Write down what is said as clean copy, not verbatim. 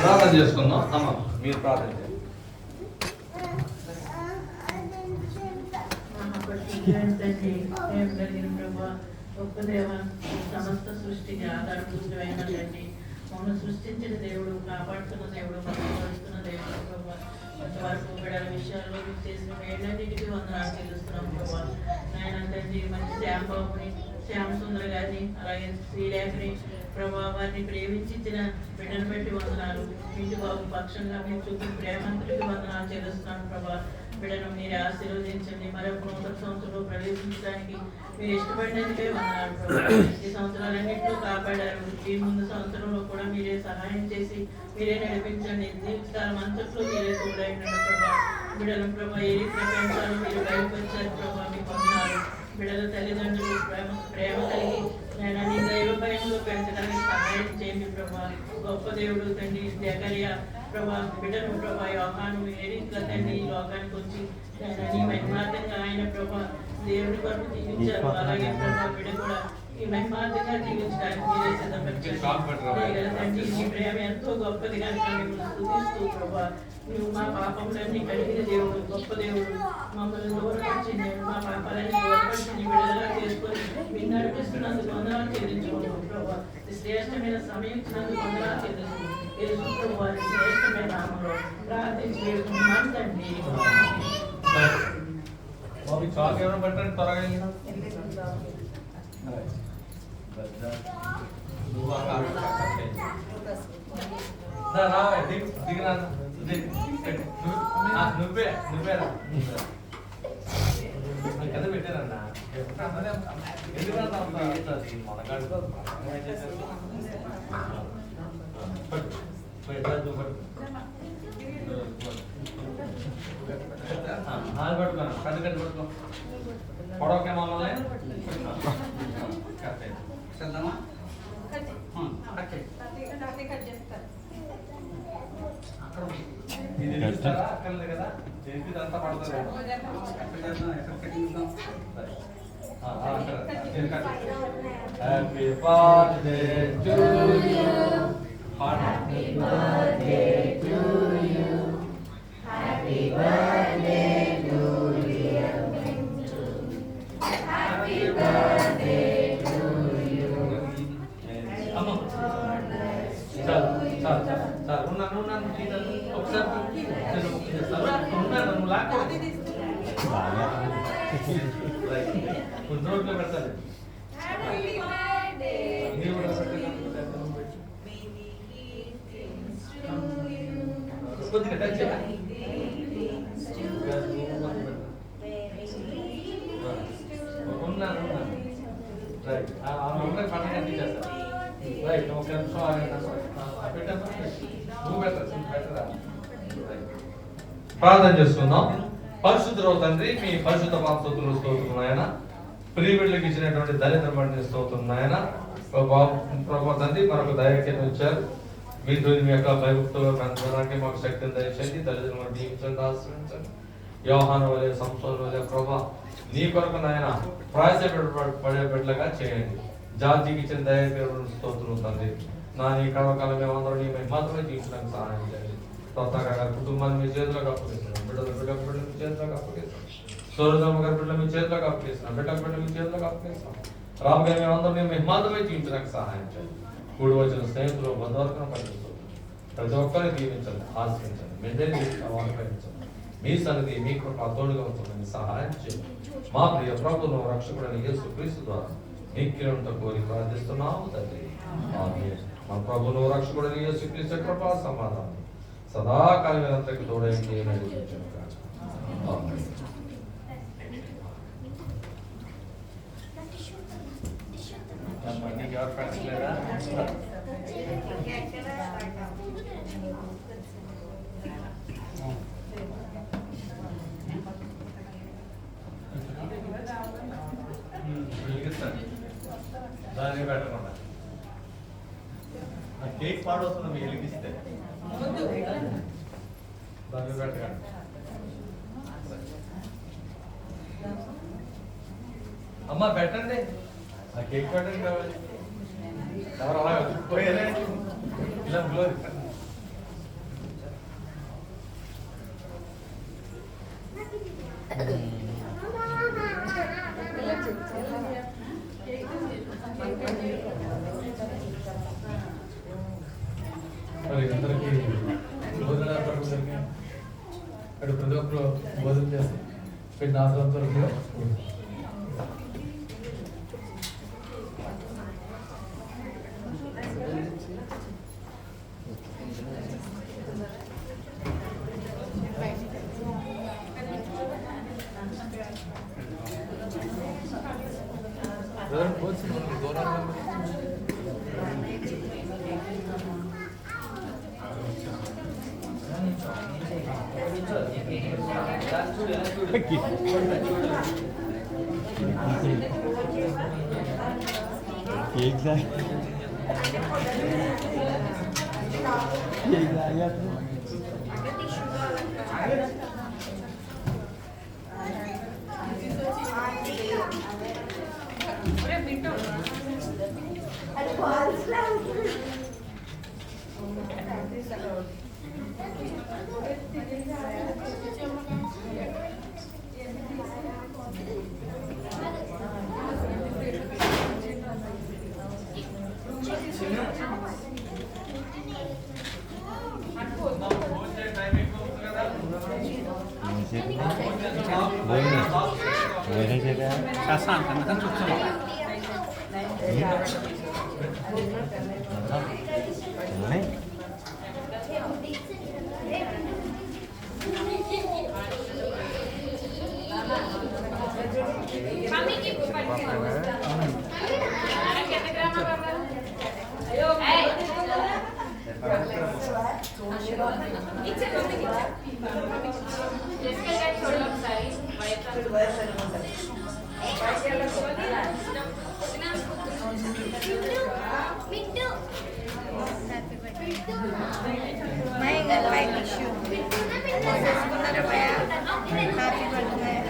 ప్రార్థన చేసుకుందాం. అమ్మ మీరు ప్రార్థన చేయండి. గొప్ప దేవ, సమస్త సృష్టికి ఆధారభూతమైనటువంటి మమ్మల్ని సృష్టించిన దేవుడు, కాపాడుతున్న దేవుడు, బలపరుస్తున్న దేవుడు ప్రభా. కొంతవరకు బిడ్డల విషయాల్లో మీకు చేసిన మేళ్ళన్నిటికీ వందనాలు చెల్లిస్తున్నాం ప్రభా. నాయన తండ్రి, మంచి శ్యామ్ బాబుని, శ్యామ్ సుందర్ గారిని, అలాగే శ్రీలేఖని ప్రభా, వారిని ప్రేమించిన బిడ్డను బట్టి వందనాలు. ఇంటి బాబు పక్షంగా మీరు చూపిన ప్రేమంతుడికి వందనాలు చెల్లిస్తున్నాను ప్రభా. బిడ్డను మీరే ఆశీర్వదించండి. మరొక నూతన సంవత్సరంలో ప్రవేశించడానికి మీరు ఇష్టపడినందుకే వందనాలు ప్రభా. ఈ సంవత్సరాలన్నింటిలో కాపాడారు. ఈ ముందు సంవత్సరంలో కూడా మీరే సహాయం చేసి మీరే నడిపించండి. జీవితకాలం అంతట్లో మీరే తోడైనాడు ప్రభా. బిడ్డల ప్రభా, ఏ రీతిగా పెంచాలో మీరు బయటకొచ్చారు ప్రభా. మీకు వందనాలు. బిడ్డల తల్లిదండ్రులు ప్రేమ కలిగి నేను నీ దైవ భయంలో పెంచడానికి సహాయం చేయండి ప్రభా. గొప్ప దేవుడు తండ్రి జకరియా ప్రభా, బిడ్డను ప్రభా, యోహాను ఏ రీతిగా తండ్రి ఈ లోకానికి వచ్చి నీ మహిమార్థంగా ఆయన ప్రభా దేవుని కొరకు జీవించారు. అలాగే ప్రభా, బిడ్డ కూడా ఈ మహిమార్థంగా జీవించడానికి మీరే సిద్ధపరిచారు తండ్రి. నీ ప్రేమ ఎంతో గొప్పది కనుక మిమ్మల్ని స్తుతిస్తూ ప్రభా, నువ్వు మా పాపములన్నీ కడిగిన దేవుడు, గొప్ప దేవుడు. మమ్మల్ని దూరపరిచి మా పాపాలన్నీ దూరపరిచి నీ విడుదల చేసుకొని మీరు నడిపిస్తున్నందుకు వందనాలు చెల్లించుకుంటాం ప్రభా. శ్రేష్టమైన సమయం ఇచ్చినందుకు వందనాలు చెల్లించుకుంటాం. యేసు ప్రభు వారి శ్రేష్టమైన నామములో ప్రార్థించి వేడుకుంటున్నాం తండ్రి. చాక్ ఏమైనా పెట్టండి త్వరగా. నువ్వేరా కదా పెట్టారన్నా. ఎందుకంటే మనగాడు పట్టుకోను పెద్ద కట్టు పట్టుకో. పొడవకే మమ్మల్ని ఇది చూస్తారా అక్కర్లేదు కదా, చేసి అంతా పడుతుంది. Happy birthday to you, happy birthday to you, happy birthday to you, happy birthday to you. అమ్మ చాలు ఉన్నాను ఒకసారి ఉన్నాను. నువ్వు లాక్ కొంచెం రోడ్లో పెడతాను. కొద్దిగా టచ్ చేయాలి. ఉన్నాను రైట్. పండుగ తీసేస్తా రైట్. ఒక నిమిషం ప్రార్థన చేసుకుందాం. పరిశుద్ధుడు తండ్రి, మీ పరిశుద్ధ పాపస్తులు స్తోత్రున్నాయన, ప్రియబిడ్డలకు ఇచ్చినటువంటి దళితులు బట్టి స్తోత్రున్నాయన. ప్రభా తండ్రి, మరొక దయచేసి వచ్చారు. మీతో మీ యొక్క భయభక్తులు పెంచడానికి మాకు శక్తిని దయచేసి తల్లిదండ్రులను దీవించండి, ఆశ్రయించండి. యోహాను వలె, సంసోను వలె ప్రభా నీ కొరకు నాయన ప్రయాసపడే బిడ్డలుగా చేయండి. జాతికి ఇచ్చిన దయచేసి స్తోత్రులు తండ్రి. నా నీ కడవకాలం మేమందరూ నీ మాత్రమే జీవించడానికి సహాయం చేయండి. కొత్తగా గారి కుటుంబాన్ని మీ చేతులకు అప్పగిస్తున్నాం. బిడ్డలు మీ చేతులకు అప్పగిస్తాం. సూర్యదమ్మ గారి బిడ్డలు మీ చేతులకు అప్పగిస్తున్నాం. బిడ్డ మీ చేతులకు అప్పగిస్తాం. రామ్ గారి మేమందరూ నీ మాత్రమే జీవించడానికి సహాయం చేయండి. కూడి వచ్చిన స్నేహితులు, బంధువర్గం పనిచేస్తుంది. ప్రతి ఒక్కరిని దీవించండి, ఆశ్రయించండి. మెదడి అనుగ్రహించండి. మీ సన్నిధి మీ కృప తోడుగా ఉంటుందని సహాయం చేయండి. మా ప్రియ ప్రభువును రక్షకుడైన యేసుక్రీస్తు ద్వారా మీ కిరణంతో కోరి ప్రార్థిస్తున్నాము తండ్రి. ఆమేన్. మన ప్రభువును రక్షకుడైన యేసుక్రీస్తు కృప సమాధానం సదాకాలం అంతకు తోడైంది నడిపించను గాక. ఆమేన్. నీకు ఎవరు పెట్టలేదా? దాన్ని పెట్టకుండా కేక్ పాడవుతుంది మీకు వెలిగిస్తే దాన్ని పెట్టకండి. అమ్మ పెట్టండి, ఆ కేక్ పెట్టండి కావాలి. ఎవరు అలా పోయారే ఇలా మరి అందరికీ భోజన ఏర్పాట్లు జరిగాయి. ఇక్కడ ప్రతి ఒక్కరు భోజనం చేసి పెట్టిన ఆశ్రమంతో Happy birthday.